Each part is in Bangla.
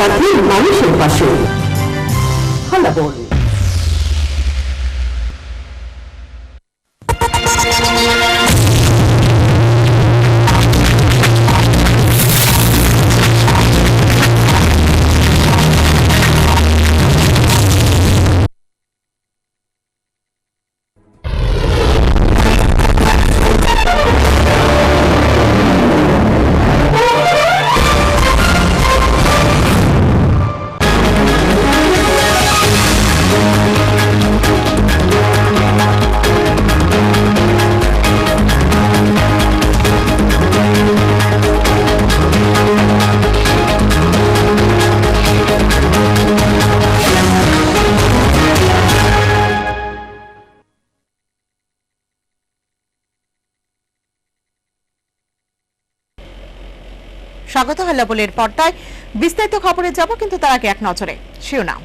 সাথে মানুষের পাশে। ফলাফল স্বাগত হল্লাবলের পর্দায় বিস্তারিত খবরে যাব, কিন্তু তার আগে এক নজরে শিরোনাম।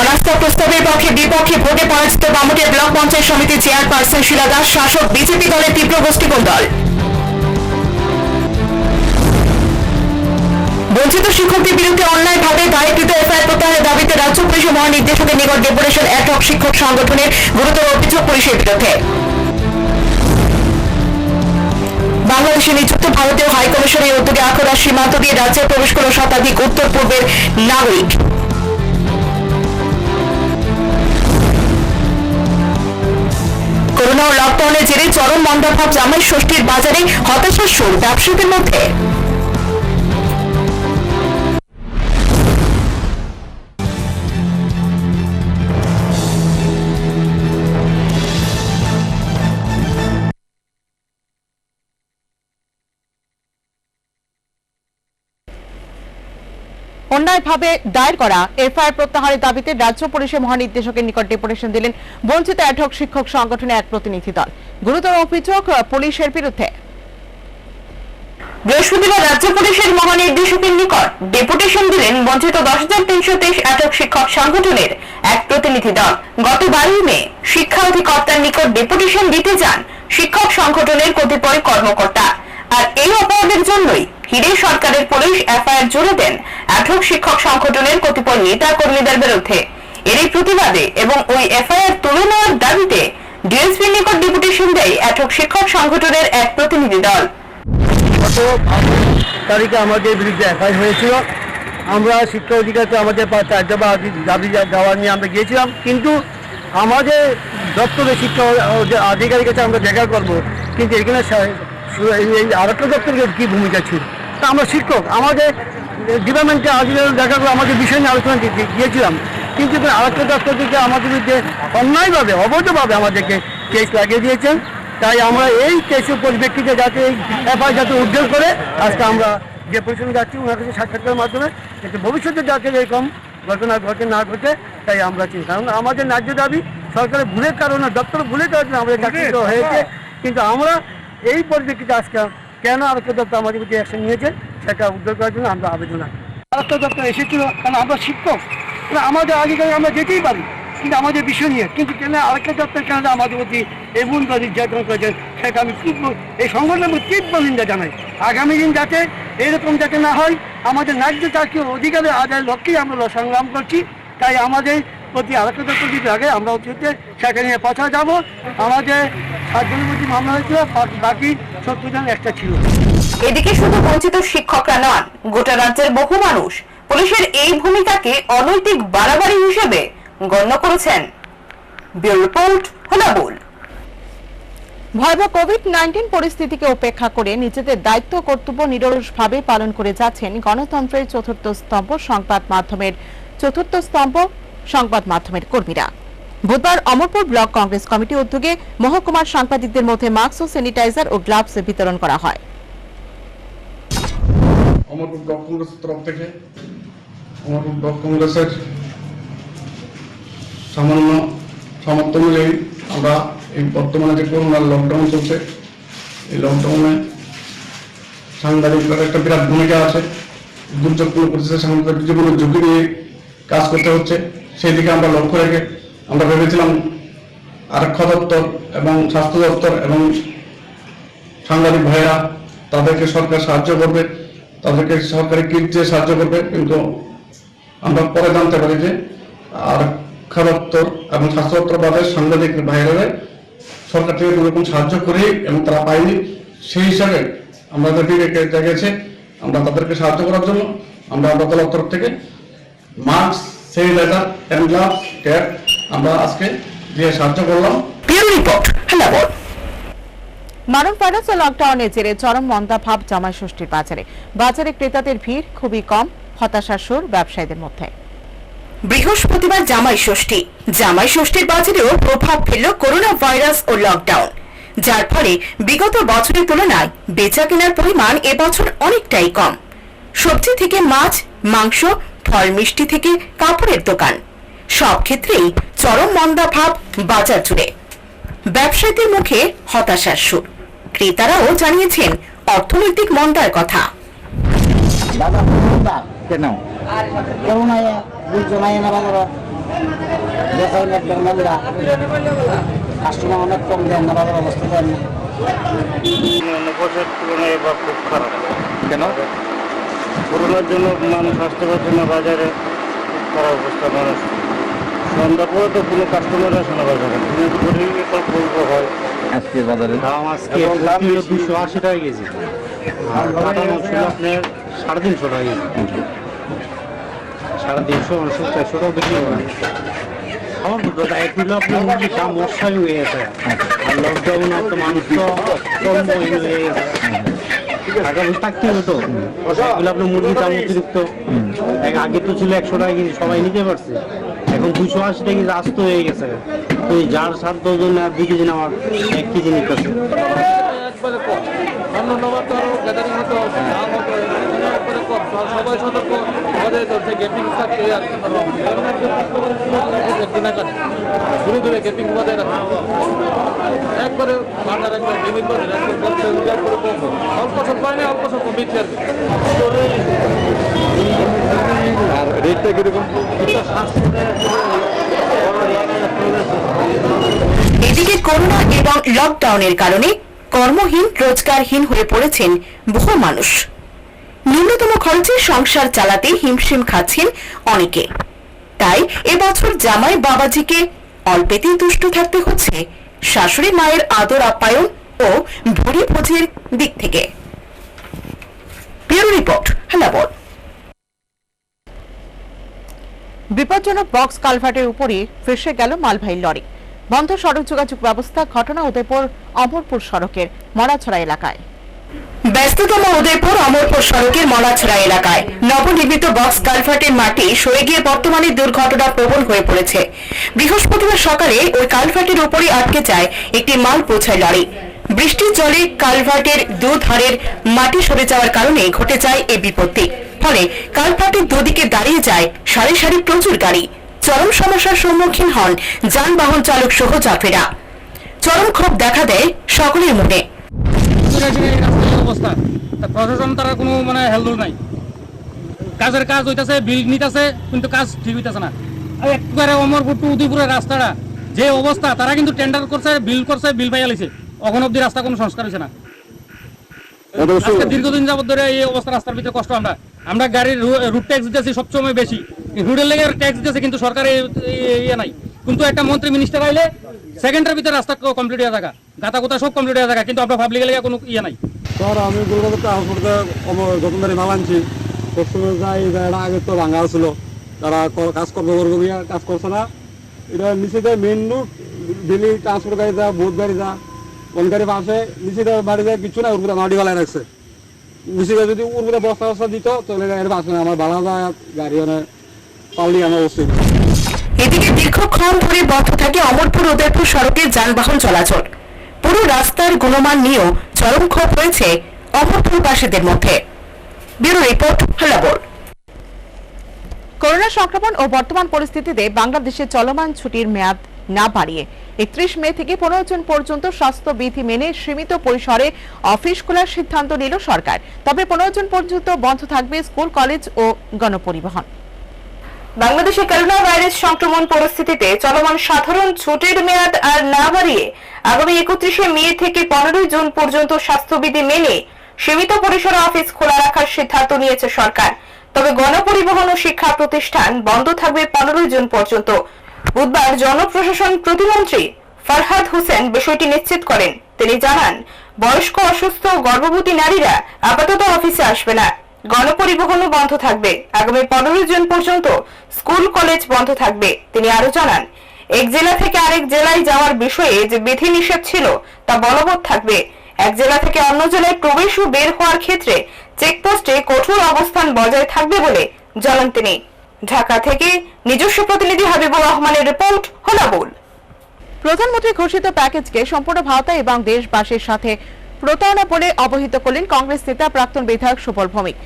অনাস্থা প্রস্তাবের পক্ষে বিপক্ষে ভোটে পরাজিত বামুটিয়া ব্লক পঞ্চায়েত সমিতির চেয়ারপারসন শিলা দাস শাসক বিজেপি দলের তীব্র গোষ্ঠীকোন্দল। বঞ্চিত শিক্ষকদের বিরুদ্ধে অন্যায়ভাবে দায়েরকৃত এফআইআর প্রত্যাহারের দাবিতে রাজ্য পুলিশের মহানির্দেশকের নিকট ডেপুটেশন অ্যাডহক শিক্ষক সংগঠনের গুরুতর অভিযোগ পুলিশের বিরুদ্ধে। বাংলাদেশে নিযুক্ত ভারতীয় হাইকমিশনের উদ্যোগে আখড়া সীমান্ত দিয়ে রাজ্যে প্রবেশ করল শতাধিক উত্তর পূর্বের নাগরিক। করোনা ও লকডাউনের জেরে চরম মন্দাভাব জামাই ষষ্ঠীর বাজারে হতাশার সুর ব্যবসায়ীদের মধ্যে। অন্যায়ভাবে দায়ের করা এফআইআর প্রত্যাহারের দাবিতে রাজ্য পুলিশের মহানির্দেশকের নিকট ডেপুটেশন দিলেন বঞ্চিত অ্যাডহক শিক্ষক সংগঠনের এক প্রতিনিধি দল। গুরুতর অভিযোগ পুলিশের বিরুদ্ধে। বৃহস্পতিবার রাজ্য পুলিশের মহানির্দেশকের নিকট ডেপুটেশন দিলেন বঞ্চিত 10,323 অ্যাডহক শিক্ষক সংগঠনের এক প্রতিনিধি দল। গত 12 মে শিক্ষা অধিকর্তার নিকট ডেপুটেশন দিতে যান শিক্ষক সংগঠনের কতিপয় কর্মকর্তা। আর এই অপরাধের জন্যই হিরে সরকারের পুলিশ এফআইআর জুড়ে দেন অ্যাডহক শিক্ষক সংগঠনের কতিপয় নেতা কর্মীদের বিরুদ্ধে। এরই প্রতিবাদে এবং ওই এফআইআর তুলে নেওয়ার দাবিতে ডিএসপির নিকট ডেপুটেশন দেয় অ্যাডহক শিক্ষক সংগঠনের এক প্রতিনিধি দল। গত তারিখে আমাদের বিরুদ্ধে এফআইআর হয়েছিল। আমরা শিক্ষা অধিকারতে আমাদের 4 দফা দাবি দেওয়া নিয়ে আমরা গিয়েছিলাম, কিন্তু আমাদের দপ্তরের শিক্ষা আধিকারিকের কাছে আমরা দেখা করবো, কিন্তু এখানে এই আরেকটা দপ্তরের কী ভূমিকা ছিল। তা আমরা শিক্ষক আমাদের ডিপার্টমেন্টে আধিকারিক দেখা করে আমাদের বিষয় নিয়ে আলোচনা গিয়েছিলাম, কিন্তু আরেকটা দপ্তর থেকে আমাদের বিরুদ্ধে অন্যায়ভাবে অবৈধভাবে আমাদেরকে কেস লাগিয়ে দিয়েছেন। তাই আমরা এই কেসের পরিপ্রেক্ষিতে যাতে এই এফআইআর যাতে উদ্ধার করে আজকে আমরা যে পরিশ্রম যাচ্ছি ওনার কাছে সাক্ষাৎকারের মাধ্যমে, যাতে ভবিষ্যতে যাতে এরকম ঘটনা ঘটে না ঘটে তাই আমরা চিনি। কারণ আমাদের ন্যায্য দাবি সরকারের ভুলের কারণে দপ্তর ভুলের কারণে আমাদের চাকরিত হয়েছে, কিন্তু আমরা এই পরিপ্রেক্ষিতে আজকে কেন আরেকটা দপ্তর আমাদের প্রতি অ্যাকশন নিয়েছে সেটা উদ্ধার করার জন্য আমরা আবেদন রাখি। আরেকটা দপ্তর এসেছিল কারণ আমরা শিক্ষক, আমাদের আধিকারিক আমরা যেতেই পারি কিন্তু আমাদের বিষয় নিয়ে, কিন্তু কেন আরেকটা দপ্তর কেন আমাদের প্রতি এমন নির্যাতন করেছেন সেটা আমি তীব্র এই সংগঠনের তীব্র নিন্দা জানাই। আগামী দিন যাতে এরকম যাতে না হয়, আমাদের ন্যায্য চাকরি অধিকারের আদায়ের লক্ষ্যেই আমরা সংগ্রাম করছি। তাই আমাদের প্রতি আরেকটা দপ্তর দিতে আগে আমরা অতীতে সেখানে নিয়ে পৌঁছা যাবো। আমাদের 7 জনের প্রতি মামলা হয়েছিল, বাকি 70 জন একটা ছিল। এদিকে শুধু বঞ্চিত শিক্ষকরা নন, গোটা রাজ্যের বহু মানুষ পুলিশের এই ভূমিকাকে অনৈতিক বাড়াবাড়ি হিসেবে গণ্য করেছেন। Bureau report, Halabol. ভয়াবহ কোভিড-19 পরিস্থিতিকে উপেক্ষা করে নিজেদের দায়িত্ব কর্তব্য নিরলসভাবে পালন করে যাচ্ছেন গণতন্ত্রের চতুর্থ স্তম্ভ সংবাদ মাধ্যমের কর্মীরা। বুধবার অমরপুর ব্লক কংগ্রেস কমিটির উদ্যোগে মহকুমার সাংবাদিকদের মধ্যে মাস্ক ও স্যানিটাইজার ও গ্লাভস বিতরণ করা হয়। অমরপুর ব্লক কংগ্রেসের তরফ থেকে অমরপুর ব্লক কংগ্রেসের সামান্য সামর্থ্য মিলেই আমরা এই বর্তমানে যে করোনার লকডাউন চলছে, এই লকডাউনে সাংবাদিকদের একটা বিরাট ভূমিকা আছে। দুর্যোগপূর্ণ পরিস্থিতির সাংবাদিক জীবনের ঝুঁকি নিয়ে কাজ করতে হচ্ছে। সেই দিকে আমরা লক্ষ্য রেখে আমরা ভেবেছিলাম আরক্ষা দপ্তর এবং স্বাস্থ্য দপ্তর এবং সাংবাদিক ভাইরা তাদেরকে সরকার সাহায্য করবে, তাদেরকে সরকারি কিট দিয়ে সাহায্য করবে, কিন্তু আমরা পরে জানতে পারি যে আরক্ষা দপ্তর এবং স্বাস্থ্য দপ্তর বাদে সাংবাদিক ভাইরা সরকার থেকে কোনো রকম সাহায্য করি এবং তারা পায়নি। সেই হিসাবে আমাদের বিবেকে জেগেছে আমরা তাদেরকে সাহায্য করার জন্য আমরা আবহাওয়া তরফ থেকে mask, sanitiser, hand gloves, cap আমরা আজকে দিয়ে সাহায্য করলাম। Bureau report, Halabol. মানব ভাইরাস ও লকডাউনের জেরে চরম মন্দা ভাব জামাই ষষ্ঠীর বাজারে। বাজারে ক্রেতাদের ভিড় খুবই কম, হতাশার সুর ব্যবসায়ীদের মধ্যে। বৃহস্পতিবার জামাই ষষ্ঠী। জামাই ষষ্ঠীর বাজারেও প্রভাব ফেলল করোনা ভাইরাস ও লকডাউন, যার ফলে বিগত বছরের তুলনায় বেচা কেনার পরিমাণ এবছর অনেকটাই কম। সবজি থেকে মাছ, মাংস, ফল মিষ্টি থেকে কাপড়ের দোকান, সব ক্ষেত্রেই চরম মন্দা ভাব বাজার জুড়ে। ব্যবসায়ীদের মুখে হতাশার সুর, ক্রেতারাও জানিয়েছেন অর্থনৈতিক মন্দার কথা। কেন কেমন বুঝছো না এনে বাজার কাস্টমার অনেক কম দেন না, বাজার অবস্থা দেন না। বছরের তুলনায় এবার খুব খারাপ। কেন? করোনার জন্য মানুষ আসতে পারছে না বাজারে, খুব খারাপ অবস্থা। মানুষ সন্ধ্যা পরে তো কোনো কাস্টমার আসে না বাজারে, বলবো হয় আজকে বাজারে দাম আজকে 280 টাকা কেজি, আর কাটা মাছ আপনার 350 টাকা কেজি, 350, 400 টাকা বিক্রি করেন। আমার এক কিলো আপনার মুরগির দাম মশাই হয়ে গেছে, আর লকডাউন তো মানুষ তো কম হয়ে গেছে, টাকা বেশি থাকতে হতো। এগুলো আপনার মুরগির দাম অতিরিক্ত, আগে তো ছিল 100 টাকা কেজি, সবাই নিতে পারছে, এখন 280 টাকা কেজি আস্ত হয়ে গেছে। তো যার 7-10 জন আর 2 কেজি নেওয়ার 1 কেজি নিতেছে। একবারে কম, অন্য তো আরো গ্যাদারিং হতো, দাম হতো, একবারে কম, সবাই সতর্ক আমাদের ধরছে গেপিং থাকতে কেনাকাটা দূরে দূরে গেপিং বজায় রাখা, একবারে বাজার একবার লিমিট বাজার একবার কম, অল্প সব পায় না, অল্প সব কমিয়েছে আর কি। আর রেটটা কিরকম? এদিকে করোনা এবং লকডাউনের কারণে কর্মহীন, রোজগারহীন হয়ে পড়েছেন বহু মানুষ। ন্যূনতম খরচে সংসার চালাতে হিমশিম খাচ্ছেন অনেকে। তাই এবছর জামাই বাবাজিকে অল্পেতেই তুষ্ট থাকতে হচ্ছে শাশুড়ি মায়ের আদর আপ্যায়ন ও ভুরি ভোজের দিক থেকে। Bureau report, Halabol. বিপজ্জনক বক্স কালভার্টের উপরে ফেসে গেল মালবাহী লরি। বন্ধ সড়ক যোগাযোগ ব্যবস্থা। ঘটনা উদয়পুর অমরপুর সড়কের মরাছড়া এলাকায়। ব্যস্ততম উদয়পুর অমরপুর সড়কের মলাছড়া এলাকায় নবনির্মিত বক্স কালভার্টের মাটি সরে গিয়ে বর্তমানে দুর্ঘটনা প্রবল হয়ে পড়েছে। বৃহস্পতিবার সকালে ওই কালভার্টের উপরে আটকে যায় একটি মাল বোঝাই লরি। বৃষ্টির জলে কালভার্টের দুধারের মাটি সরে যাওয়ার কারণে ঘটে যায় এই বিপত্তি। ফলে কালভার্টের দুদিকে দাঁড়িয়ে যায় সারি সারি প্রচুর গাড়ি। চরম সমস্যার সম্মুখীন হন যানবাহন চালক সহ যাত্রীরা। চরম ক্ষোভ দেখা দেয় সকলের মনে। অবস্থা প্রশাসন তারা কোনো মানে হেলদোল নাই, কাজের কাজ হইতেছে, বিল নিতেছে, কিন্তু কাজ ঠিক হইতেছে না। আর একবারে অমরপুর টু উদয়পুরের রাস্তাটা যে অবস্থা, তারা কিন্তু টেন্ডার করছে, বিল পাইয়া লিছে, এখন অব্দি রাস্তা কোনো সংস্কার হয়েছে না। দীর্ঘদিন যাবত ধরে এই অবস্থা, রাস্তার ভিতরে কষ্ট। আমরা গাড়ির রুট ট্যাক্স দিতেছি সবসময় বেশি, রুটের লেগে ট্যাক্স দিতেছে, কিন্তু সরকারের ইয়ে নাই। কিন্তু একটা মন্ত্রী মিনিস্টার আইলে সেকেন্ডের ভিতরে রাস্তা কমপ্লিট হয়ে থাকা, গাতা গোতা সব কমপ্লিট হয়ে থাকা, কিন্তু আমরা পাবলিক লেগে কোনো ইয়ে নাই। স্যার আমি কলকাতা যতনদারি মাল আনছি, সবসময় যাই এটা আগে তো ভাঙা ছিল, তারা কাজ করবো গিয়া কাজ করছে না। এটা নিচে যায় মেন রুট, ডেলি ট্রান্সপোর্ট গাড়ি যা, বহুত গাড়ি যা, কোন গাড়ি পাশে নিচে বাড়ি যায় কিছু না, উর্বরা মাটি বালাই রাখছে। নিচে যদি উর্বরা বস্তা দিত তাহলে গাড়ি পাশে না, আমার ভাড়া যায় গাড়ি পাবলিক আমার অবশ্যই। এদিকে দীর্ঘক্ষণ ধরে বন্ধ থাকে অমরপুর উদয়পুর সড়কের যানবাহন চলাচল। পুরো রাস্তার গুণমান নিয়েও চরম ক্ষোভ হয়েছে অমরপুরবাসীদের মধ্যে। Bureau report, হেলাবল। করোনা সংক্রমণ ও বর্তমান পরিস্থিতিতে বাংলাদেশে চলমান ছুটির মেয়াদ না বাড়িয়ে 31 মে থেকে 15 জুন পর্যন্ত স্বাস্থ্যবিধি মেনে সীমিত পরিসরে অফিস খোলার সিদ্ধান্ত নিল সরকার। তবে 15 জুন পর্যন্ত বন্ধ থাকবে স্কুল, কলেজ ও গণপরিবহন। বাংলাদেশে করোনা ভাইরাস সংক্রমণ পরিস্থিতিতে চলমান সাধারণ ছুটির মেয়াদ আর না বাড়িয়ে আগামী 31 মে থেকে 15 জুন পর্যন্ত স্বাস্থ্যবিধি মেনে সীমিত পরিসরে অফিস খোলা রাখার সিদ্ধান্ত নিয়েছে সরকার। তবে গণপরিবহন ও শিক্ষা প্রতিষ্ঠান বন্ধ থাকবে 15 জুন পর্যন্ত। বুধবার জনপ্রশাসন প্রতিমন্ত্রী ফরহাদ হোসেন বিষয়টি নিশ্চিত করেন। তিনি জানান, বয়স্ক, অসুস্থ, গর্ভবতী নারীরা আপাতত অফিসে আসবে না। গণপরিবহনও বন্ধ থাকবে। আগামী 15 জুন পর্যন্ত স্কুল, কলেজ বন্ধ থাকবে। তিনি আরো জানান, এক জেলা থেকে আরেক জেলায় যাওয়ার বিষয়ে যে বিধিনিষেধ ছিল তা বলবৎ থাকবে। এক জেলা থেকে অন্য জেলায় প্রবেশ ও বের হওয়ার ক্ষেত্রে চেকপোস্টে কঠোর অবস্থান বজায় থাকবে বলে জানান তিনি। ঢাকা থেকে নিজস্ব প্রতিনিধি হাবিবুর রহমানের রিপোর্ট, হলাবুল। প্রধানমন্ত্রী ঘোষিত প্যাকেজকে সম্পূর্ণ ভাওতা এবং দেশবাসীর সাথে প্রতারণা বলে অবহিত করলেন কংগ্রেস নেতা প্রাক্তন বিধায়ক সুবল ভৌমিক।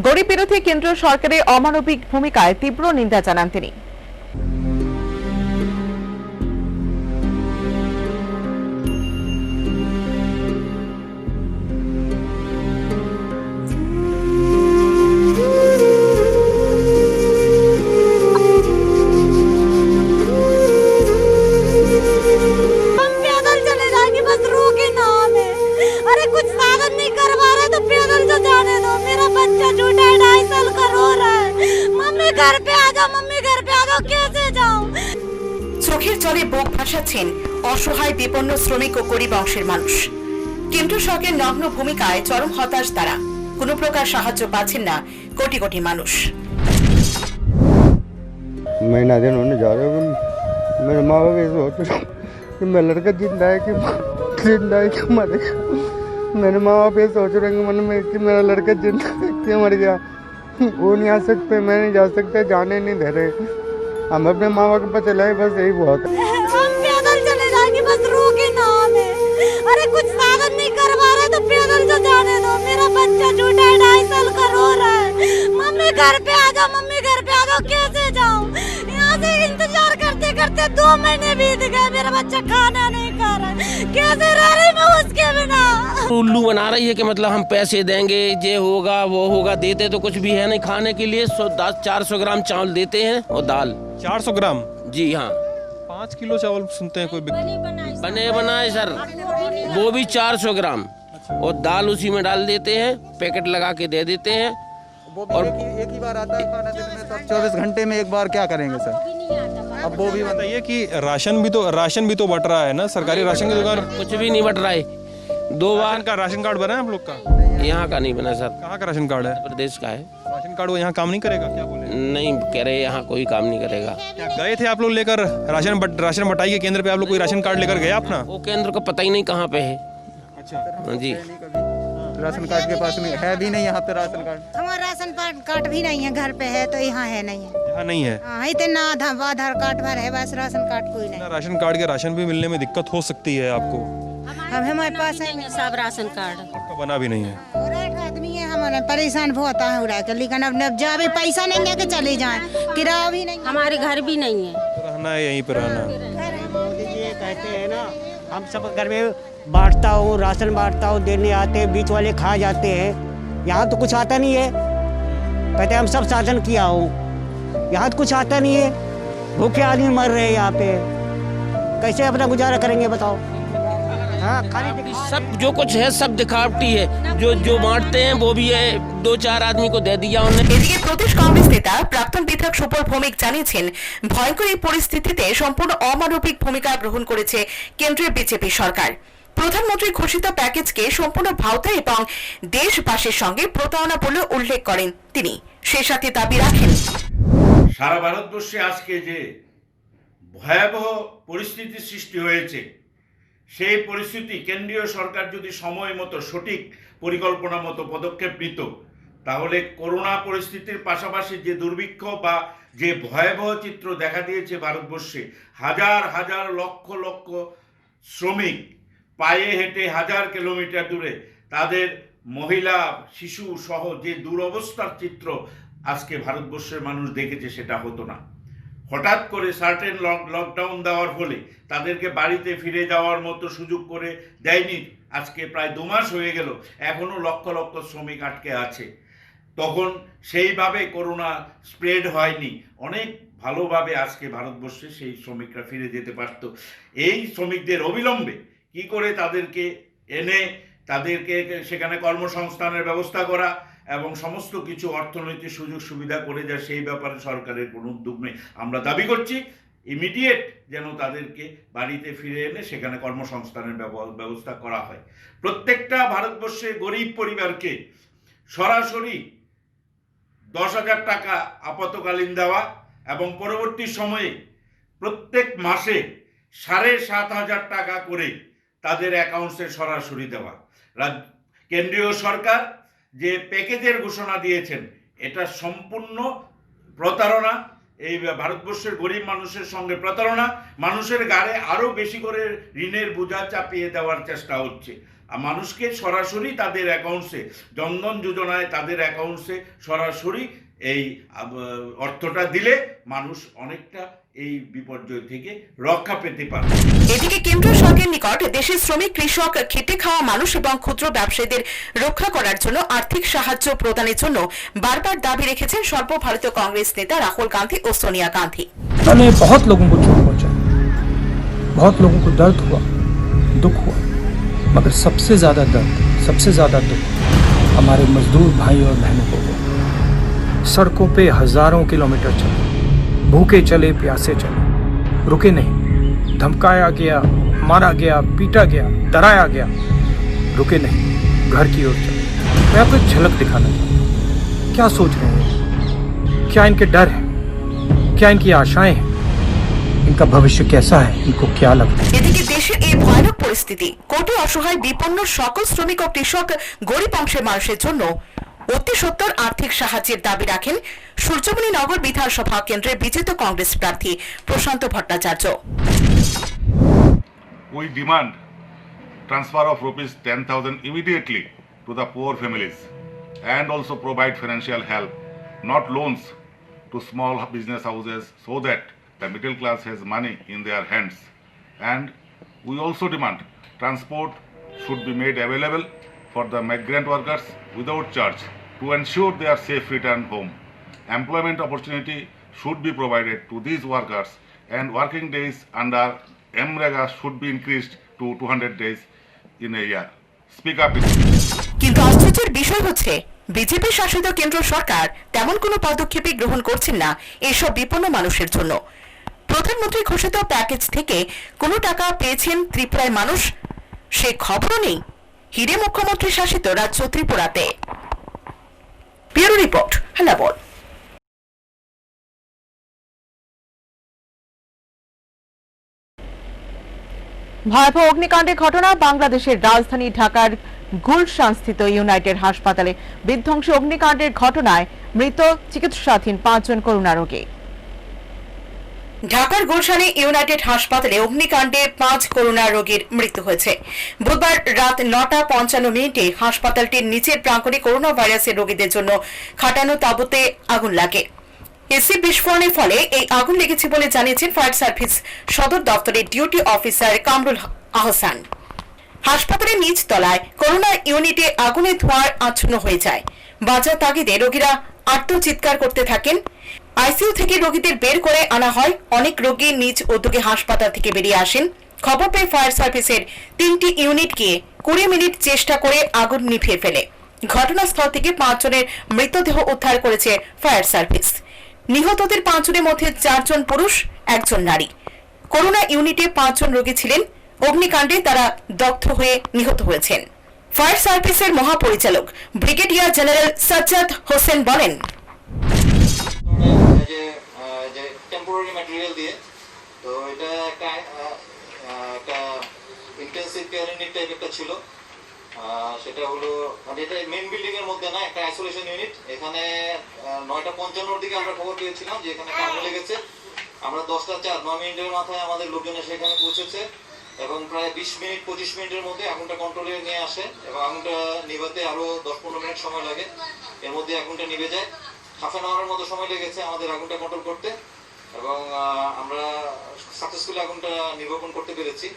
গরিব বিরোধী কেন্দ্রীয় সরকারের অমানবিক ভূমিকায় তীব্র নিন্দা জানান তিনি। চোখের জলে বুক ভাসাচ্ছেন অসহায়, বিপন্ন শ্রমিক ও গরিব অংশের মানুষ। কেন্দ্র সরকারের নগ্ন ভূমিকায় চরম হতাশ তারা। কোনো প্রকার সাহায্য পাচ্ছেন না কোটি কোটি মানুষ। महीना दिन होने जा रहे हो, मेरे माँ बाप ये सोच रहे कि मैं लड़का जिंदा है कि मरेगा। मेरे माँ बाप ये सोच रहे हैं मन में कि मेरा लड़का जिंदा है कि मर गया। वो नहीं आ सकते, मैं नहीं जा सकता, जाने नहीं दे रहे। हम अपने माँ बाप पर चलाए, बस यही बहुत है। हम पैदल चले जाएंगे, बस रोके ना हमें। अरे कुछ साधन नहीं करवा रहे तो पैदल तो जाने दो। मेरा बच्चा छोटा है, 2.5 साल का, रो रहा है। मम्मी घर पे आ जाओ, मम्मी घर पे आ जाओ। कैसे जाऊं? यहाँ से इंतजार करते करते 2 महीने बीत गए, मेरा बच्चा खाना नहीं खा रहा है। कैसे रह रही मैं उसके बिना? उल्लू बना रही है कि मतलब हम पैसे देंगे, ये होगा वो होगा। देते तो कुछ भी है नहीं। खाने के लिए 400 ग्राम चावल देते हैं और दाल। 400 ग्राम? जी हाँ। 5 किलो चावल सुनते हैं कोई बने बनाए सर, वो भी 400 ग्राम और दाल उसी में डाल देते हैं, पैकेट लगा के दे देते हैं। और एक ही बार आता है खाना दिन में, सब 24 घंटे में एक बार क्या करेंगे सर? अब वो भी बताइए कि राशन भी तो बट रहा है ना, सरकारी राशन की दुकान। कुछ भी नहीं बट रहा है। 2 बार का राशन कार्ड बना है आप लोग का? यहाँ का नहीं बना सर। कहाँ का राशन कार्ड है? प्रदेश का है। राशन कार्ड वो यहाँ काम नहीं करेगा क्या बोले? नहीं कह रहे यहाँ कोई काम नहीं करेगा। क्या गए थे आप लोग लेकर राशन बटाई के केंद्र पे? आप लोग कोई राशन कार्ड लेकर गए अपना? वो केंद्र को पता ही नहीं कहाँ पे है। अच्छा जी, राशन कार्ड के पास में है भी नहीं यहाँ पे राशन कार्ड। हमारा राशन कार्ड भी नहीं है, घर पे है तो यहाँ है नहीं है। यहाँ नहीं है? हाँ, इतना आधार कार्ड भर है, बस राशन कार्ड कोई नहीं। राशन कार्ड के राशन भी मिलने में दिक्कत हो सकती है आपको? अब हमारे पास है सब राशन कार्ड, आपका बना भी नहीं है? और 8 आदमी है, हमारे परेशान बहुत है उड़ा के। लेकिन अब जब भी पैसा नहीं लेके चले जाए, किराया भी नहीं, हमारे घर भी नहीं है। रहना है यहीं पे रहना। मोदी जी ये कहते हैं ना, हम सब घर में बांटता हूँ, राशन बांटता हूँ, देने आते हैं, बीच वाले खा जाते हैं। यहाँ तो कुछ आता नहीं है। कहते हम सब साधन किया हूँ, यहाँ तो कुछ आता नहीं है। भूखे आदमी मर रहे हैं यहाँ पे, कैसे अपना गुजारा करेंगे बताओ? हाँ, सब जो कुछ है सब दिखावटी है। जो बांटते हैं वो भी है, 2-4 आदमी को दे दिया उन्होंने। এদিকে প্রদেশ কংগ্রেস নেতা প্রাক্তন বিধায়ক সুবল ভৌমিক জানিয়েছেন, ভয়ঙ্কর এই পরিস্থিতিতে সম্পূর্ণ অমানবিক ভূমিকা গ্রহণ করেছে কেন্দ্রীয় বিজেপি সরকার। প্রধানমন্ত্রী ঘোষিত প্যাকেজকে সম্পূর্ণ ভাওতা এবং দেশবাসীর সঙ্গে প্রতারণা বলে উল্লেখ করেন তিনি। সেই সাথে দাবি রাখেন, সারা ভারতবর্ষে আজকে যে ভয়াবহ পরিস্থিতি সৃষ্টি হয়েছে, সেই পরিস্থিতি কেন্দ্রীয় সরকার যদি সময় মতো সঠিক পরিকল্পনা মতো পদক্ষেপ নিত, তাহলে করোনা পরিস্থিতির পাশাপাশি যে দুর্ভিক্ষ বা যে ভয়াবহ চিত্র দেখা দিয়েছে ভারতবর্ষে, হাজার হাজার লক্ষ লক্ষ শ্রমিক পায়ে হেঁটে 1000 কিলোমিটার দূরে, তাদের মহিলা শিশু সহ যে দুরবস্থার চিত্র আজকে ভারতবর্ষের মানুষ দেখেছে, সেটা হতো না। হঠাৎ করে সার্টেন লকডাউন দেওয়ার ফলে তাদেরকে বাড়িতে ফিরে যাওয়ার মতো সুযোগ করে দেয়নি। আজকে প্রায় 2 মাস হয়ে গেল, এখনও লক্ষ লক্ষ শ্রমিক আটকে আছে। তখন সেইভাবে করোনা স্প্রেড হয়নি, অনেক ভালোভাবে আজকে ভারতবর্ষে সেই শ্রমিকরা ফিরে যেতে পারত। এই শ্রমিকদের অবিলম্বে কি করে তাদেরকে এনে তাদেরকে সেখানে কর্মসংস্থানের ব্যবস্থা করা এবং সমস্ত কিছু অর্থনৈতিক সুযোগ সুবিধা করে যায়, সেই ব্যাপারে সরকারের কোনো উদ্যোগ নেই। আমরা দাবি করছি ইমিডিয়েট যেন তাদেরকে বাড়িতে ফিরে এনে সেখানে কর্মসংস্থানের ব্যবস্থা করা হয়। প্রত্যেকটা ভারতবর্ষে গরিব পরিবারকে সরাসরি 10,000 টাকা আপাতকালীন দেওয়া এবং পরবর্তী সময়ে প্রত্যেক মাসে 7,500 টাকা করে তাদের অ্যাকাউন্টসে সরাসরি দেওয়া। কেন্দ্রীয় সরকার যে প্যাকেজের ঘোষণা দিয়েছেন এটা সম্পূর্ণ প্রতারণা। এই ভারতবর্ষের গরিব মানুষের সঙ্গে প্রতারণা, মানুষের গাড়ে আরও বেশি করে ঋণের বোঝা চাপিয়ে দেওয়ার চেষ্টা হচ্ছে। মানুষকে সরাসরি তাদের অ্যাকাউন্টসে, জনধন যোজনায় তাদের অ্যাকাউন্টসে সরাসরি এই অর্থটা দিলে মানুষ অনেকটা এই বিপর্যয় থেকে রক্ষা পেতে পারে। এদিকে কেন্দ্র সরকারের নিকট দেশের শ্রমিক, কৃষক, খেটে খাওয়া মানুষ এবং ক্ষুদ্র ব্যবসায়ীদের রক্ষা করার জন্য আর্থিক সাহায্য প্রদানের জন্য বারবার দাবি রেখেছেন সর্বভারতীয় কংগ্রেস নেতা রাহুল গান্ধী ও সোনিয়া গান্ধী। मैंने बहुत लोगों को चोट पहुंचा, बहुत लोगों को दर्द हुआ, दुख हुआ, मगर सबसे ज्यादा दुख हमारे मजदूर भाई और बहनों को हुआ। सड़कों पे हजारों किलोमीटर चले, भूखे चले, प्यासे चले, रुके नहीं, धमकाया गया, मारा गया, पीटा गया, डराया गया, रुके नहीं, घर की ओर चले। मैं आपको एक झलक दिखाना चाहता हूँ। क्या सोच रहे हैं, क्या इनके डर है, क्या इनकी आशाएं हैं, इनका भविष्य कैसा है, इनको क्या लगता है। এদিকে দেশের এই ভয়ানক পরিস্থিতি কোটি অসহায় বিপন্ন সকল শ্রমিক ও কৃষক গরিব অংশের মানুষের জন্য অতি সত্বর আর্থিক সাহায্যের দাবি রাখেন সূর্যমণি নগর বিধানসভা কেন্দ্রের বিজেত কংগ্রেস প্রার্থী প্রশান্ত Bhattacharya. We demand transfer of rupees 10,000 immediately to the poor families and also provide financial help, not loans, to small business houses so that the middle class has money in their hands. And we also demand transport should be made available for the migrant workers without charge to ensure their safe return home. Employment opportunity should be provided to these workers and working days under MREGA should be increased to 200 days in a year. Speak up. কিন্তু আশ্চর্যের বিষয় হচ্ছে বিজেপি শাসিত কেন্দ্র সরকার তেমন কোনো পদক্ষেপই গ্রহণ করছেন না এসব বিপন্ন মানুষের জন্য। প্রধানমন্ত্রী ঘোষিত প্যাকেজ থেকে কোনো টাকা পেয়েছেন ত্রিপুরার মানুষ সে খবরও নেই হিরে মুখ্যমন্ত্রী শাসিত রাজ্য ত্রিপুরাতে। Bureau report, Halabol. ভয়াবহ অগ্নিকাণ্ডের ঘটনা বাংলাদেশের রাজধানী ঢাকার গুলশানস্থিত ইউনাইটেড হাসপাতালে। বিধ্বংসী অগ্নিকাণ্ডের ঘটনায় মৃত চিকিৎসাধীন 5 জন করোনা রোগী। ঢাকার গুলশানে ইউনাইটেড হাসপাতালে অগ্নিকাণ্ডে 5 করোনা রোগীর মৃত্যু হয়েছে। বুধবার রাত 9:55 হাসপাতালটির নিচের প্রাঙ্গণে করোনা ভাইরাসের রোগীদের জন্য খাটানো তাঁবুতে আগুন লাগে। এসি বিস্ফোরণের ফলে এই আগুন লেগেছে বলে জানিয়েছেন ফায়ার সার্ভিস সদর দপ্তরের ডিউটি অফিসার কামরুল আহসান। হাসপাতালের নিচ তলায় করোনা ইউনিটে আগুনের ধোঁয়ায় আচ্ছন্ন হয়ে যায়। বাঁচার তাগিদে রোগীরা আর্তচিৎকার করতে থাকেন। আইসিইউ থেকে রোগীদের বের করে আনা হয়। অনেক রোগী নিজ উদ্যোগে হাসপাতাল থেকে বেরিয়ে আসেন। খবর পেয়ে ফায়ার সার্ভিসের 3টি ইউনিট গিয়ে 20 মিনিট চেষ্টা করে আগুন নিভিয়ে ফেলে। ঘটনাস্থল থেকে 5 জনের মৃতদেহ উদ্ধার করেছে ফায়ার সার্ভিস। নিহতদের 5 জনের মধ্যে 4 জন পুরুষ, 1 জন নারী। করোনা ইউনিটে 5 জন রোগী ছিলেন। অগ্নিকাণ্ডে তারা দগ্ধ হয়ে নিহত হয়েছেন। ফায়ার সার্ভিসের মহাপরিচালক ব্রিগেডিয়ার জেনারেল সাজ্জাদ হোসেন বলেন, টেম্পোরারি ম্যাটেরিয়াল দিয়ে তো এটা একটা ইন্টেনসিভ কেয়ার ইউনিট টাইপ একটা ছিল। সেটা হলো মানে এটা মেইন বিল্ডিং এর মধ্যে না, একটা আইসোলেশন ইউনিট। এখানে 9:55 দিকে আমরা খবর পেয়েছিলাম যে এখানে আগুন লেগেছে। আমরা 10:09 মিনিটের মাথায় আমাদের লোকজন সেখানে পৌঁছেছে এবং প্রায় 20-25 মিনিটের মধ্যে আগুনটা কন্ট্রোলে নিয়ে আসে এবং আগুনটা নিভাতে আরো 10-15 মিনিট সময় লাগে। এর মধ্যে আগুনটা নিভে যায়। হাফ অ্যান আওয়ারের মতো সময় লেগেছে আমাদের আগুনটা কন্ট্রোল করতে। এবং আমরা সাকসেসফুলি আগুনটা নির্বাপন করতে পেরেছি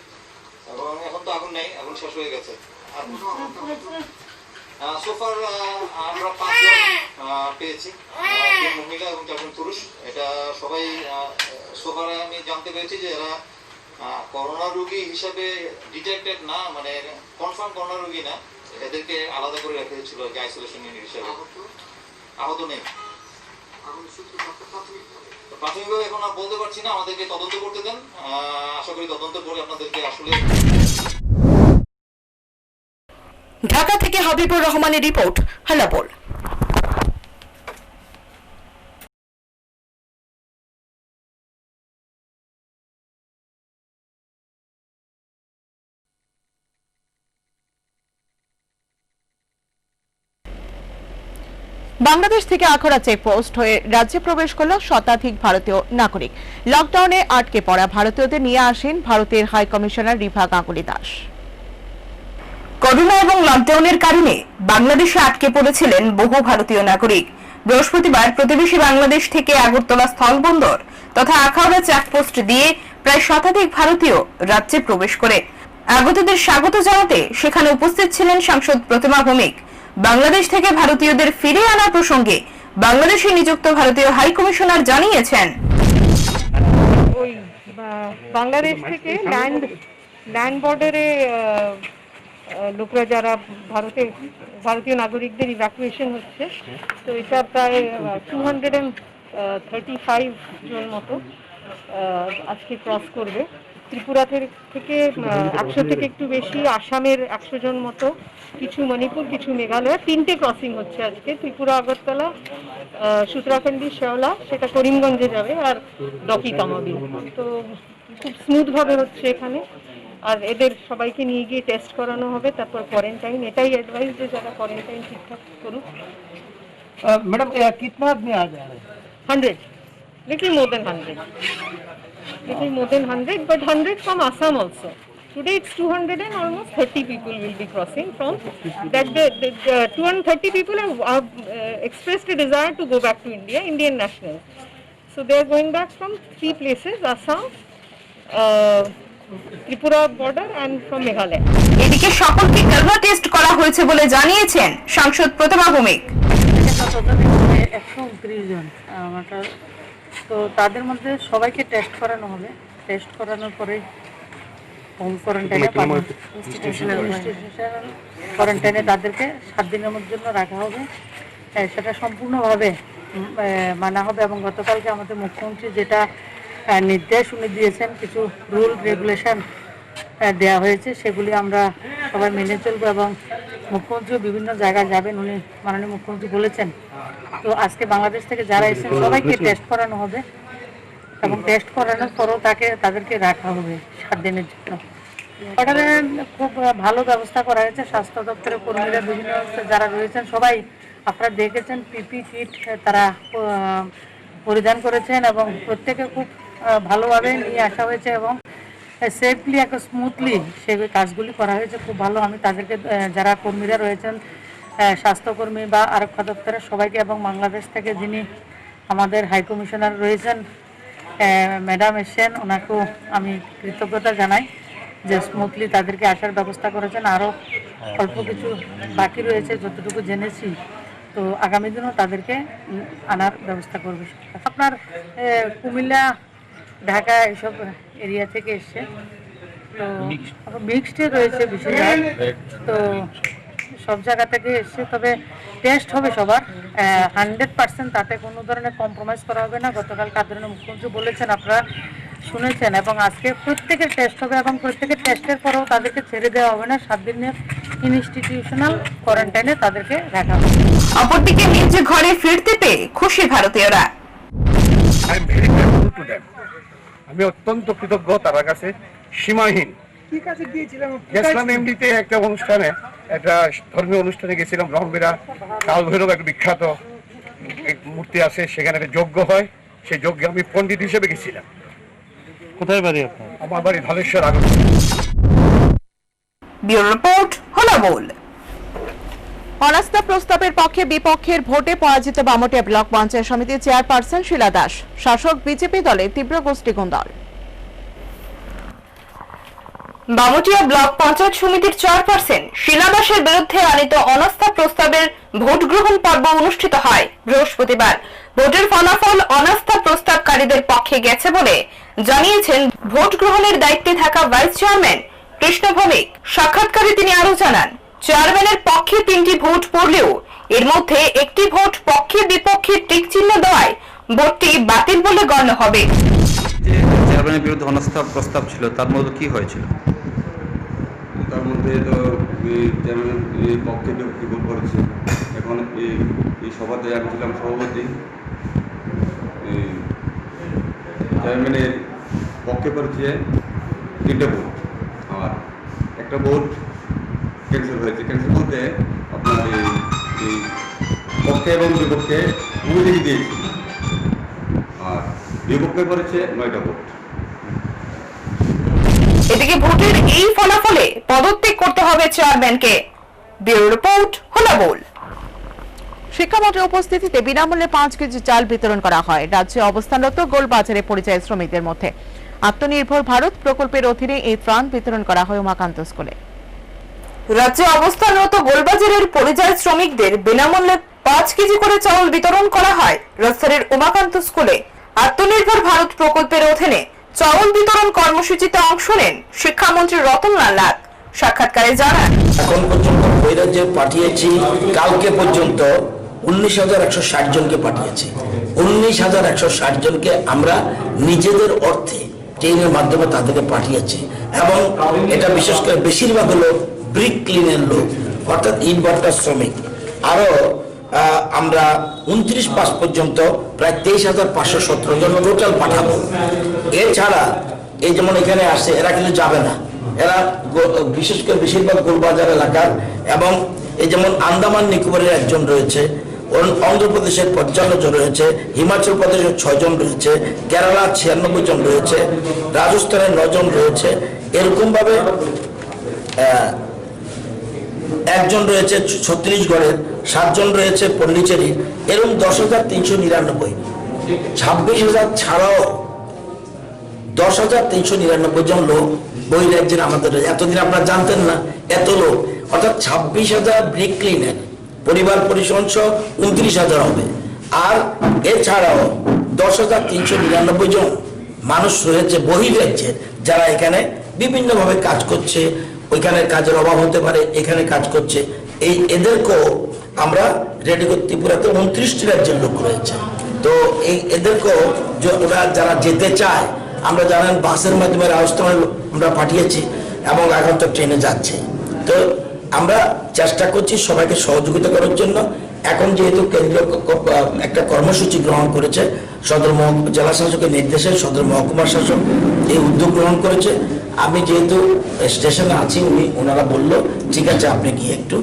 এবং এখন তো আগুন নেই, আগুন শেষ হয়ে গেছে। সোফার আমরা 5 জন পেয়েছি, 3 মহিলা এবং 4 জন পুরুষ। এটা সবাই সোফার আমি জানতে পেরেছি যে এরা করোনা রোগী হিসাবে ডিটেক্টেড না, মানে কনফার্ম করোনা রোগী না, এদেরকে আলাদা করে রাখা হয়েছিল আইসোলেশন ইউনিট হিসাবে। আহত নেই। প্রাথমিকভাবে এখন আর বলতে পারছি না, আমাদেরকে তদন্ত করতে দেন, আশা করি তদন্ত করে আপনাদেরকে আসলে। ঢাকা থেকে হাবিবুর রহমানের রিপোর্ট, হালাবোল। বাংলাদেশ থেকে আখাউড়া চেকপোস্ট হয়ে রাজ্যে প্রবেশ করল শতাধিক ভারতীয় নাগরিক। লকডাউনে আটকে পড়া ভারতীয়দের নিয়ে আসেন ভারতের high commissioner Riva Ganguly Das. Corona এবং লকডাউনের কারণে বাংলাদেশে আটকে পড়েছিলেন বহু ভারতীয় নাগরিক। বৃহস্পতিবার প্রতিবেশী বাংলাদেশ থেকে আগরতলা স্থলবন্দর তথা আখাউড়া চেকপোস্ট দিয়ে প্রায় শতাধিক ভারতীয় রাজ্যে প্রবেশ করে আগতদের স্বাগত জানাতে সেখানে উপস্থিত ছিলেন সাংসদ প্রতিমা ভৌমিক। বাংলাদেশ থেকে ভারতীয়দের ফিরিয়ে আনা প্রসঙ্গে বাংলাদেশে নিযুক্ত ভারতীয় হাই কমিশনার জানিয়েছেন, বাংলাদেশ থেকে ল্যান্ড বর্ডারে লোকরা যারা ভারতীয় নাগরিকদের ইভ্যাকুয়েশন হচ্ছে, তো এটা প্রায় 235 জন মতো আজকে ক্রস করবে। ত্রিপুরা থেকে 100 থেকে একটু বেশি, আসামের 100 জন মতো, কিছু মণিপুর, কিছু মেঘালয়, 3টে ক্রসিং হচ্ছে আজকে। ত্রিপুরা, আগরতলা, সুত্রাকান্ডি, শেওলা, সেটা করিমগঞ্জে যাবে, আর ডকি কামাবি। তো খুব স্মুথ ভাবে হচ্ছে এখানে। আর এদের সবাইকে নিয়ে গিয়ে টেস্ট করানো হবে, তারপর কোয়ারেন্টাইন। এটাই অ্যাডভাইস যে যারা কোয়ারেন্টাইন ঠিকঠাক করুক। मैडम कितना आदमी आ जा रहे हैं? 100, little more than 100, but 100 from Assam also. Today it's 200 and almost 30 people will be crossing from that. The 230 people have expressed a desire to go back to India, Indian nationals. So they are going back from 3 places: Assam, Tripura border and from Meghalaya. এদিকে সকলকে করোনা টেস্ট করা হয়েছে বলে জানিয়েছেন সাংসদ প্রতিমা ভৌমিক। 129 জন তো তাদের মধ্যে সবাইকে টেস্ট করানো হবে। টেস্ট করানোর পরে হোম কোয়ারেন্টাইনে কোয়ারেন্টাইনে তাদেরকে 7 দিনের জন্য রাখা হবে। সেটা সম্পূর্ণভাবে মানা হবে এবং গতকালকে আমাদের মুখ্যমন্ত্রী যেটা নির্দেশ উনি দিয়েছেন, কিছু রুল রেগুলেশন দেওয়া হয়েছে, সেগুলি আমরা সবাই মেনে চলবো এবং মুখ্যমন্ত্রীও বিভিন্ন জায়গায় যাবেন, উনি মাননীয় মুখ্যমন্ত্রী বলেছেন। তো আজকে বাংলাদেশ থেকে যারা এসেছেন সবাইকে টেস্ট করানো হবে এবং টেস্ট করানোর পরও তাদেরকে রাখা হবে 7 দিনের জন্য। অর্ডারে খুব ভালো ব্যবস্থা করা হয়েছে। স্বাস্থ্য দপ্তরের কর্মীরা বিভিন্ন যারা রয়েছেন সবাই আপনারা দেখেছেন পিপি কিট তারা পরিধান করেছেন এবং প্রত্যেকে খুব ভালোভাবে নিয়ে আসা হয়েছে এবং সেফলি একটা স্মুথলি সে কাজগুলি করা হয়েছে, খুব ভালো। আমি তাদেরকে যারা কর্মীরা রয়েছেন, স্বাস্থ্যকর্মী বা আরক্ষা দপ্তরের সবাইকে এবং বাংলাদেশ থেকে যিনি আমাদের হাই কমিশনার রয়েছেন ম্যাডাম এসেন, ওনাকেও আমি কৃতজ্ঞতা জানাই যে স্মুথলি তাদেরকে আসার ব্যবস্থা করেছেন। আরও অল্প কিছু বাকি রয়েছে যতটুকু জেনেছি, তো আগামী দিনও তাদেরকে আনার ব্যবস্থা করবে। আপনার কুমিল্লা, ঢাকা এইসব এরিয়া থেকে এসছে, তো মিক্সড রয়েছে বেশিরভাগ, তো সব জায়গা থেকে এসছে। তবে টেস্ট হবে সবার 100%, তাতে কোনো ধরনের কম্প্রোমাইজ করা হবে না। গতকাল আদরণীয় মুখ্যমন্ত্রী বলেছেন, আপনারা শুনেছেন, এবং আজকে প্রত্যেকের টেস্ট হবে এবং প্রত্যেকের টেস্টের পরেও তাদেরকে ছেড়ে দেওয়া হবে না, 7 দিনের ইনস্টিটিউশনাল কোয়ারেন্টাইনে তাদেরকে রাখা হবে। অপরদিকে নিজ ঘরে ফিরতে পেয়ে খুশি ভারতীয়রা। আমি অত্যন্ত কৃতজ্ঞ তার কাছে, সীমাহীন। গেছিলাম এমনিতে একটা অনুষ্ঠানে, একটা ধর্মীয় অনুষ্ঠানে গেছিলাম। ব্রহ্মবীরা কাল ভৈরব একটা বিখ্যাত মূর্তি আছে, সেখানে একটা যজ্ঞ হয়, সেই যজ্ঞে আমি পণ্ডিত হিসেবে গেছিলাম। কোথায় বাড়ি আপনার? আমার বাড়ি ধলেশ্বর, আগরতলা। Bureau report, Halabol. অনাস্থা প্রস্তাবের পক্ষে বিপক্ষের ভোটে পরাজিত বামুটিয়া ব্লক পঞ্চায়েত সমিতির চেয়ারপারসন শিলা দাস। শাসক বিজেপি দলে তীব্র গোষ্ঠীদ্বন্দ্ব। বামুটিয়া ব্লক পঞ্চায়েত সমিতির চেয়ারপারসন শিলা দাসের বিরুদ্ধে আনিত অনাস্থা প্রস্তাবের ভোট গ্রহণ পর্ব অনুষ্ঠিত হয় বৃহস্পতিবার। ভোটের ফলাফল অনাস্থা প্রস্তাবকারীদের পক্ষে গেছে বলে জানিয়েছেন ভোট গ্রহণের দায়িত্বে থাকা ভাইস চেয়ারম্যান কৃষ্ণ ভৌমিক। সাক্ষাৎকারে তিনি আরো জানান, চেয়ারম্যানের পক্ষে 3টি ভোট পড়লেও এর মধ্যে একটি ভোট পক্ষে বিপক্ষে টিক চিহ্ন দেওয়ায় ভোটটি বাতিল বলে গণ্য হবে। চেয়ারম্যানের বিরুদ্ধে অনাস্থা প্রস্তাব ছিল, তার মধ্যে কি হয়েছিল? তার মধ্যে তো চেয়ারম্যানের পক্ষে বিপক্ষে ভোট করেছে। এখন এই সভাতে আমি ছিলাম সভাপতি। চেয়ারম্যানের পক্ষে করেছে 3টে ভোট, আর একটা ভোট ক্যান্সেল হয়েছে। ক্যান্সেল বলতে আপনার এই পক্ষে এবং বিপক্ষে উভয় দিয়েছি, আর বিপক্ষে করেছে 9টা ভোট। এদিকে ভোটের এই ফলাফলে পদত্যাগ করতে হবে চেয়ারম্যানকে। Bureau report, Halabol. শিক্ষামন্ত্রীর উপস্থিতিতে বিনামূল্যে 5 কেজি চাল বিতরণ করা হয় রাজ্যে অবস্থানরত গোলবাজারে পরিযায়ী শ্রমিকদের মধ্যে। আত্মনির্ভর ভারত প্রকল্পের অধীনে এই ত্রাণ বিতরণ করা হয় উমাকান্ত স্কুলে। রাজ্যে অবস্থানরত গোলবাজারের পরিযায়ী শ্রমিকদের বিনামূল্যে 5 কেজি করে চাউল বিতরণ করা হয় রাজধানীর উমাকান্ত স্কুলে। আত্মনির্ভর ভারত প্রকল্পের অধীনে চাউল বিতরণ কর্মসূচিতে অংশ নেন শিক্ষামন্ত্রী রতনলাল নাথ। সাক্ষাৎকারে জানান, এখন পর্যন্ত ওই রাজ্যে পাঠিয়েছি, কালকে পর্যন্ত 19,160 জনকে পাঠিয়েছি। 19,160 জনকে আমরা নিজেদের অর্থে ট্রেনের মাধ্যমে তাদেরকে পাঠিয়েছি, এবং এটা বিশেষ করে বেশিরভাগ হলো ব্রিক ক্লিনের লোক, অর্থাৎ ইট ভাটার শ্রমিক। আরো আমরা 29/5 পর্যন্ত প্রায় 23,517 জন টোটাল পাঠাবো। এছাড়া এই যেমন এখানে আসে, এরা কিন্তু যাবে না, এরা বিশেষ করে বেশিরভাগ গোলবাজার এলাকার, এবং এই যেমন আন্দামান নিকোবরের 1 জন রয়েছে, অন্ধ্রপ্রদেশের 55 জন রয়েছে, হিমাচল প্রদেশের 6 জন রয়েছে, কেরালা 96 জন রয়েছে, রাজস্থানের 9 জন রয়েছে। এরকম ভাবে 1 জন রয়েছে ছত্তিশগড়ের, 7 জন রয়েছে পন্ডিচেরি, এরকম 10,399। 26,000 ছাড়াও 10,399 জন লোক বই রাজ্যের আমাদের। এতদিন আপনারা জানতেন না এত লোক, অর্থাৎ 26,000 ব্রিক ক্লিনার, পরিবার পরিষদ সহ 29,000 হবে। আর এছাড়াও 10,399 জন মানুষ রয়েছে বহির্রাজ্যের, যারা এখানে বিভিন্নভাবে কাজ করছে। ওইখানে কাজের অভাব হতে পারে, এখানে কাজ করছে। এদেরকেও আমরা রেডি করতে, ত্রিপুরাতে 29টি রাজ্যের লোক রয়েছে। তো এদেরকেও ওরা যারা যেতে চায়, আমরা জানেন বাসের মাধ্যমে রাজস্থানে আমরা পাঠিয়েছি, এবং এখন তো ট্রেনে যাচ্ছে। তো আমরা চেষ্টা করছি সবাইকে সহযোগিতা করার জন্য। এখন যেহেতু কেন্দ্রীয় একটা কর্মসূচি গ্রহণ করেছে, জেলা শাসকের নির্দেশে সদর মহকুমার শাসক এই উদ্যোগ গ্রহণ করেছে। আমি যেহেতু স্টেশনে আছি, ওনারা বললো ঠিক আছে আপনি গিয়ে একটু।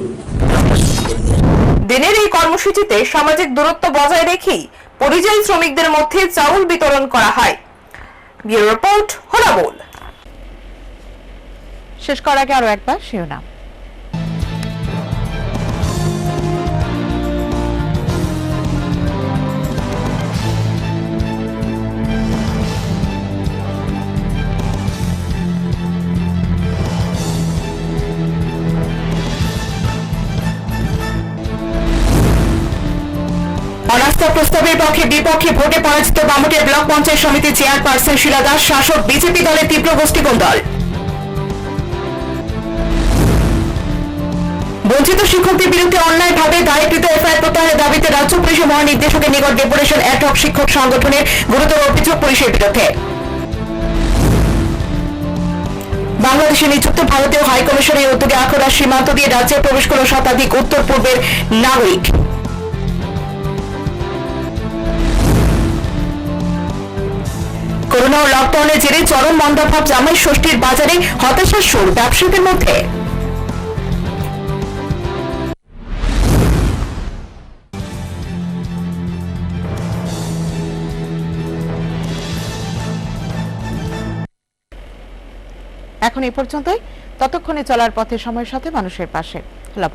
দিনের এই কর্মসূচিতে সামাজিক দূরত্ব বজায় রেখেই পরিযায়ী শ্রমিকদের মধ্যে চাউল বিতরণ করা হয়। Bureau report, Halabol. শেষ করার আগে আরো একবার শিরোনাম। অনাস্থা প্রস্তাবের পক্ষে বিপক্ষে ভোটে পরাজিত বামুটিয়া ব্লক পঞ্চায়েত সমিতির চেয়ারপারসন শিলা দাস। শাসক বিজেপি দলের তীব্র গোষ্ঠীদ্বন্দ্ব। বঞ্চিত শিক্ষকদের বিরুদ্ধে অন্যায়ভাবে দায়েরকৃত এফআইআর প্রত্যাহারের দাবিতে রাজ্য পুলিশের মহানির্দেশকের নিকট ডেপুটেশন অ্যাডহক শিক্ষক সংগঠনের গুরুতর অভিযোগ পুলিশের বিরুদ্ধে। বাংলাদেশে নিযুক্ত ভারতীয় হাইকমিশনের উদ্যোগে আখড়া সীমান্ত দিয়ে রাজ্যে প্রবেশ করল শতাধিক উত্তর পূর্বের নাগরিক। করোনা ও লকডাউনের জেরে চরম মন্দাভাব জামাই ষষ্ঠীর বাজারে হতাশার সুর ব্যবসায়ীদের মধ্যে। এখন এই পর্যন্তই। ততক্ষণে চলার পথে সময়ের সাথে মানুষের পাশে। লাভ।